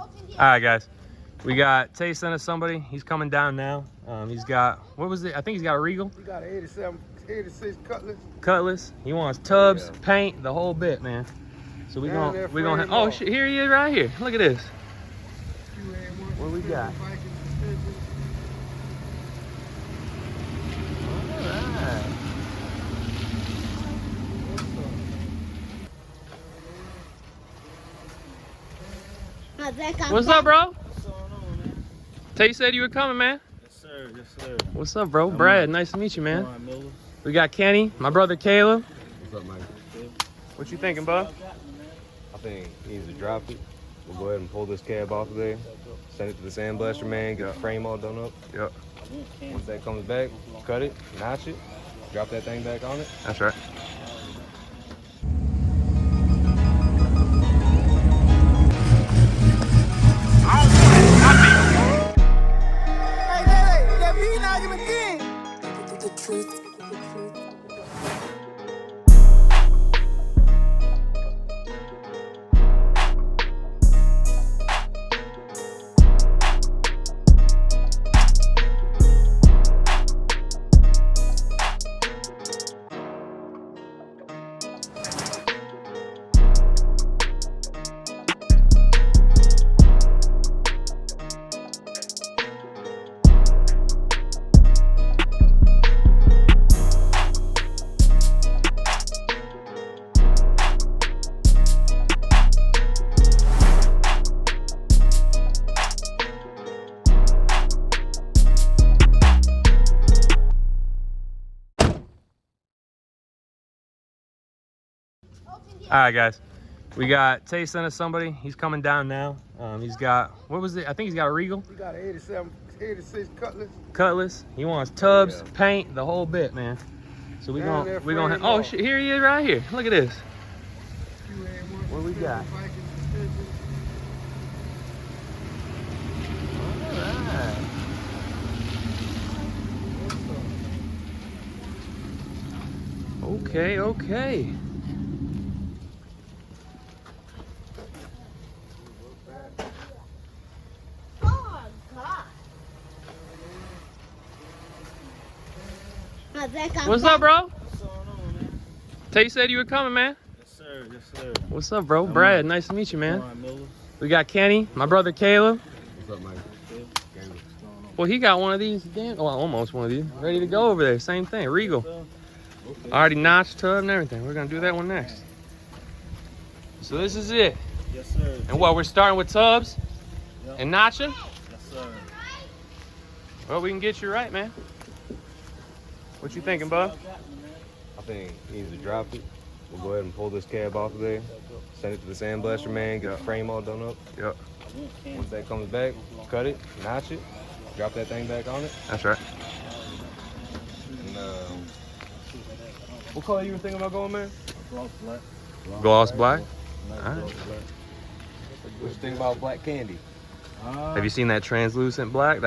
All right, guys. We got Tay sent us somebody. He's coming down now. He's got, what was it? I think he's got a Regal. He got an 86 Cutlass. Cutlass. He wants tubs, paint, the whole bit, man. So we're gonna. Oh shit! Here he is, right here. Look at this. What we got? All right. What's up, bro? What's going on, man? Tay said you were coming, man. Yes, sir. Yes, sir. What's up, bro? Brad, nice to meet you, man. We got Kenny, my brother Caleb. What's up, Mike? What you thinking, bud? I think he needs to drop it. We'll go ahead and pull this cab off of there. Send it to the sandblaster man, get the frame all done up. Yep. Once that comes back, cut it, notch it, drop that thing back on it. That's right. All right, guys. We got Tay sent us somebody. He's coming down now. He's got, what was it? I think he's got a Regal. He got an 86 Cutlass. Cutlass. He wants tubs, paint, the whole bit, man. So we're gonna. Oh shit! Here he is, right here. Look at this. What we got? All right. Okay. What's up, bro? What's going on, man? Tay said you were coming, man. Yes, sir. Yes, sir. What's up, bro? Brad, nice to meet you, man. Miller. We got Kenny, my brother Caleb. What's up, Mike? Well, he got one of these, almost one of these, ready to go over there. Same thing, Regal. Okay. Already notched, tub, and everything. We're gonna do that one next. So this is it. Yes, sir. And what, we're starting with tubs and notching? Yes, sir. Well, we can get you right, man. What you thinking, bud? I think he needs to drop it. We'll go ahead and pull this cab off of there. Send it to the sandblaster man, get the frame all done up. Yep. Once that comes back, cut it, notch it, drop that thing back on it. That's right. And, what color you were thinking about going, man? Gloss black. Gloss black? Nice All right. gloss black. What you think about black candy? Have you seen that translucent black?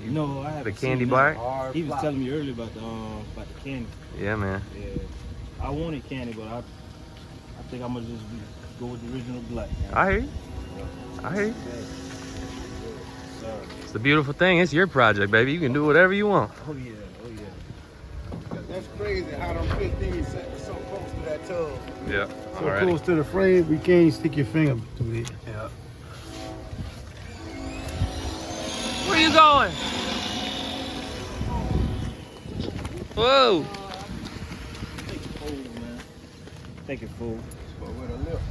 No, I haven't. The candy seen black? that. He was telling me earlier about the candy. Yeah, man. Yeah, I wanted candy, but I think I'm gonna just go with the original black. Man. I hear you. I hear you. Sorry. It's the beautiful thing. It's your project, baby. You can do whatever you want. Oh yeah, oh yeah. That's crazy how them 15 cents so close to that tub. Yeah. So close to the frame, we can't stick your finger to it. Yeah. Where you going? Whoa. Take it full, man. Take it full. But with a lip.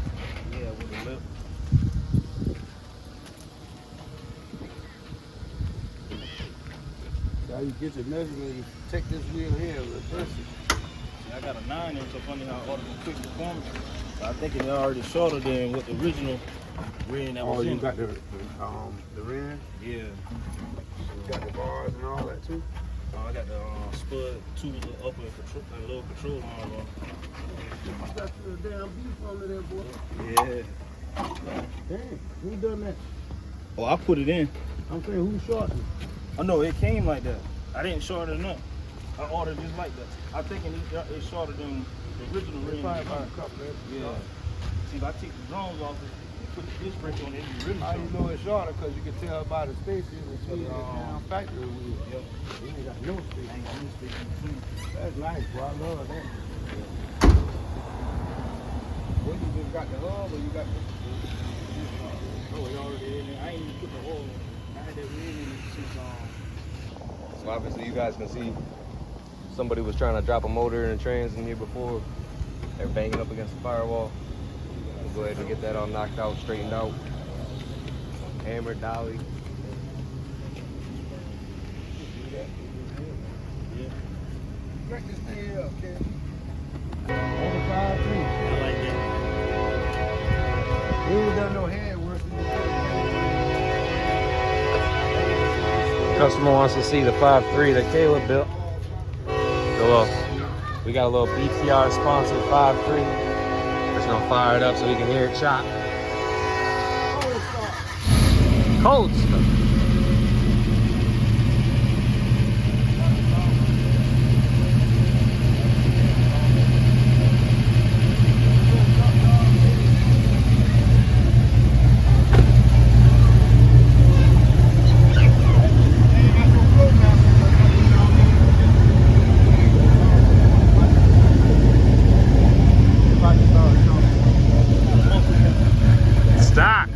Yeah, with a lip. How you get your measurement, you take this wheel here and reverse it. See, I got a 9-inch, so funny how auto quick performance. So I think it's already shorter than what the original rim that was Oh, you in. got the rim? Yeah. You got the bars and all that too? I got the spud, two upper control, and lower control arm on. You got the damn beef under there, boy. Yeah. Damn, who done that? Oh, I put it in. I'm saying who shortened? Oh no, it came like that. I didn't shorten it up. I ordered just like that. I think it's shorter than the original rim. Probably about a couple of Yeah. See, if I take the drones off, it put the disc brake on it, it'd be really How short. you know it's shorter? Because you can tell by the spaces between the factory wheels. Yep. You ain't got no space. I ain't got no space in between. That's nice, bro. I love that. What, you just got the hub or you got the... Oh, it already in there. I ain't even put the oil. I had that wheel in it since So obviously you guys can see somebody was trying to drop a motor in the trans in here before. They're banging up against the firewall. We'll go ahead and get that all knocked out, straightened out. Hammer, dolly. Crack this thing up, kid. Over 5'3". I like that. We ain't done no head work in the Customer wants to see the 5.3 that Caleb built. We got a little BTR sponsored 5.3. Just gonna fire it up so we can hear it shot. Cold stuff. Stop.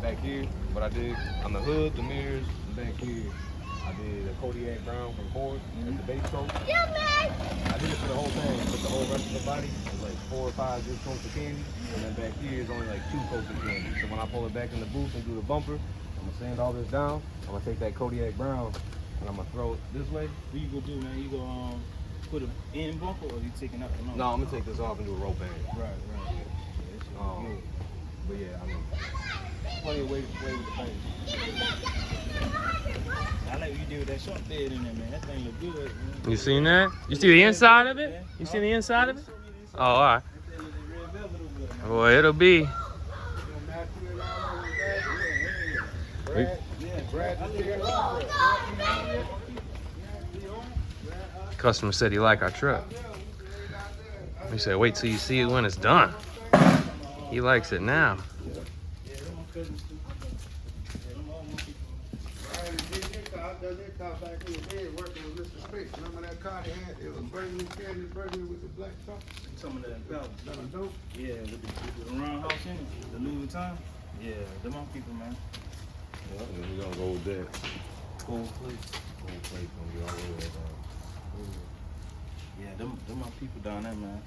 Back here, what I did on the hood, the mirrors, and back here, I did a Kodiak brown from Ford as the base coat. I did it for the whole thing, but the whole rest of the body was like 4 or 5 just coats of candy, and then back here is only like 2 coats of candy. So when I pull it back in the booth and do the bumper, I'm gonna sand all this down. I'm gonna take that Kodiak brown and I'm gonna throw it this way. What you gonna do, man? You gonna put it in bumper or you taking out the number? No, I'm gonna take this off and do a rope band. Right. Yeah, But yeah, I mean, plenty of ways to play with the paint. I like what you did with that sharp bed in there, man. That thing look good. Man. You seen that? You see the inside of it? You see the inside of it? Oh, all right. Boy, it'll be. Customer said he liked our truck. We said, wait till you see it when it's done. He likes it now. Remember that car they had? It was burgundy candy, burgundy with the black top. Some of that belt. Dope. Yeah, with the roundhouse in it, the Louis Vuitton. Yeah, them my people, man. Yeah, and then we're gonna go with that. Gold plates. Gold plate gonna be all over that. Yeah, them my people down there, man.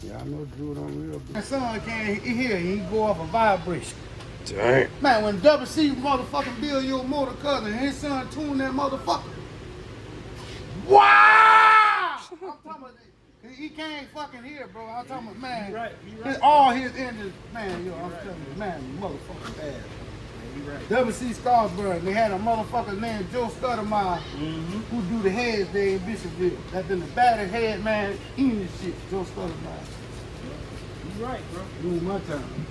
Yeah, I know Drew don't real good. My son can't hear, he go off a vibration. Dang. Man, when Double C motherfucking build your motor cousin, his son tune that motherfucker. Wow! I'm talking about, he can't fucking hear, bro. I'm talking about, man. Right. All his engines, man, yo, I'm telling you, man, motherfucking bad. Right. Double C Scarsburg, they had a motherfucker named Joe Stuttermeyer who do the heads there in Bishopville. That been the baddest head man in this shit, Joe Stuttermeyer. You right, bro. Doing my time.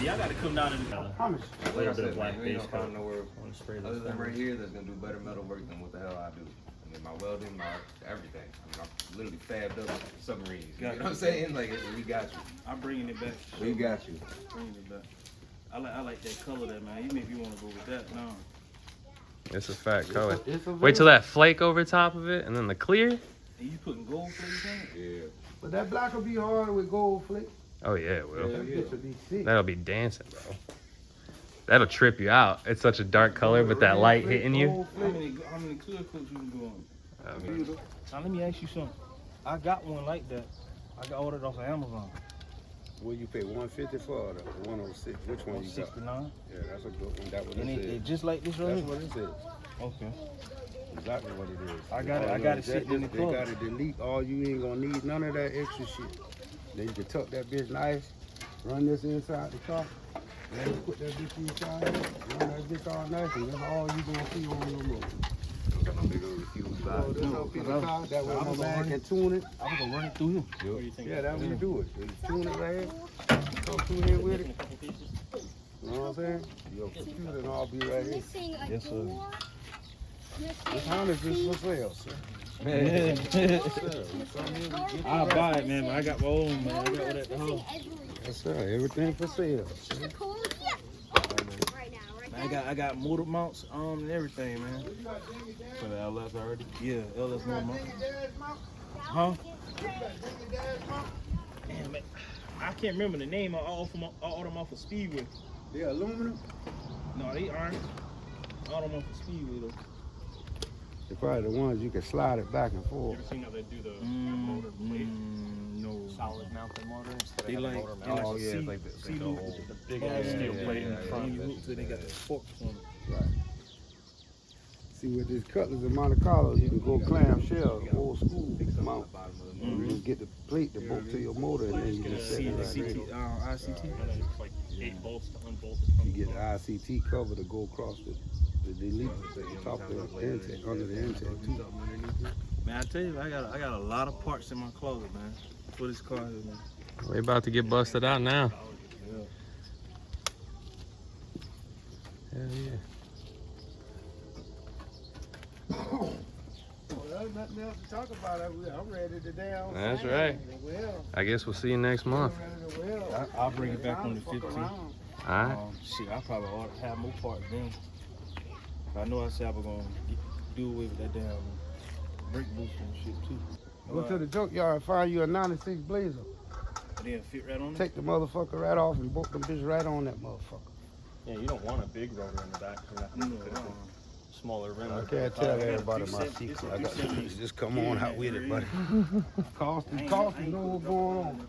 Y'all gotta come down and How much? Like I bit of said, black man, we ain't base gonna find coat. nowhere On the spray other list. than right here that's gonna do better metal work than what the hell I do. I mean, my welding, my everything. I mean, I'm literally fabbed up submarines. You know what I'm saying? Like, we got you. I'm bringing it back. We got you. Bringing it back. I like that color there, man. You make you want to go with that. No. It's a fat color. It's a Wait till that flake over top of it and then the clear. And you putting gold plates in it? Yeah. But that black will be hard with gold flake. Oh yeah, it will. That bitch will be sick. That'll be dancing, bro. That'll trip you out. It's such a dark color, but that light hitting you. How many clear coats you can go on? I mean, Now let me ask you something. I got one like that. I got ordered off of Amazon. What you pay, 150 for or the 106? Which one you got? 69. Yeah, that's a good one. That what And it it says. just like this right That's here. what it says. Okay. Exactly what it is. I got it sitting in the They club. got to delete all. You ain't gonna need none of that extra shit. Then you can tuck that bitch nice, run this inside the car, then you put that bitch inside, run that bitch all nice, and that's all you gonna see on your motor. Got my big old refuse So box. this up in the car, that way my man can tune it. I was gonna run it through him. What do you think? Yeah, that's how you do it. You tune it right here, come through here with it. You know what I'm saying? Your computer and all be right here. Missing a Yes, sir. door. This Honda's just for sale, sir. I'll buy it, man, but I got my own, man. I got one at the house. Yes, sir. Everything for sale. I got motor mounts and everything, man. For the LS already? Yeah, LS motor mount. Huh? Damn, man. I can't remember the name. I ordered them off of Speedway. They aluminum? No, they aren't. I ordered them off of Speedway, though. They're probably the ones you can slide it back and forth. You ever seen how they do the motor plate? No. Solid mounted motor instead of They having like, motor they mount. like Oh, a yeah, C, it's like the whole- The big ass steel plate in the front. And you hook to it, they got the forks on it. See, with these Cutlass and Monte Carlos, you can go clamshell, old school mount. You can get the plate to bolt to your motor, and then you just set it right there. ICT. And then it's like 8 bolts to unbolt it You from the get the ICT cover to go across the delete, the top of the intake, under the intake too. Man, I tell you, I got a lot of parts in my closet, man, for this car here, man. We about to get busted out now. Hell yeah. There's nothing else to talk about. I'm ready to damn. That's right. I guess we'll see you next month. I'll bring it back on the 15th. All right. Shit, I probably ought to have more parts then. I know I said I was gonna do away with that damn brake booster and shit too. Go to the junkyard and find you a 96 Blazer. But then fit right on it. Take the motherfucker right off and bolt them bitch right on that motherfucker. Yeah, you don't want a big rotor in the back. You have to fit a smaller rim. I can't tell everybody my secret. I got just come on out with it, buddy. Cost is know what's going on.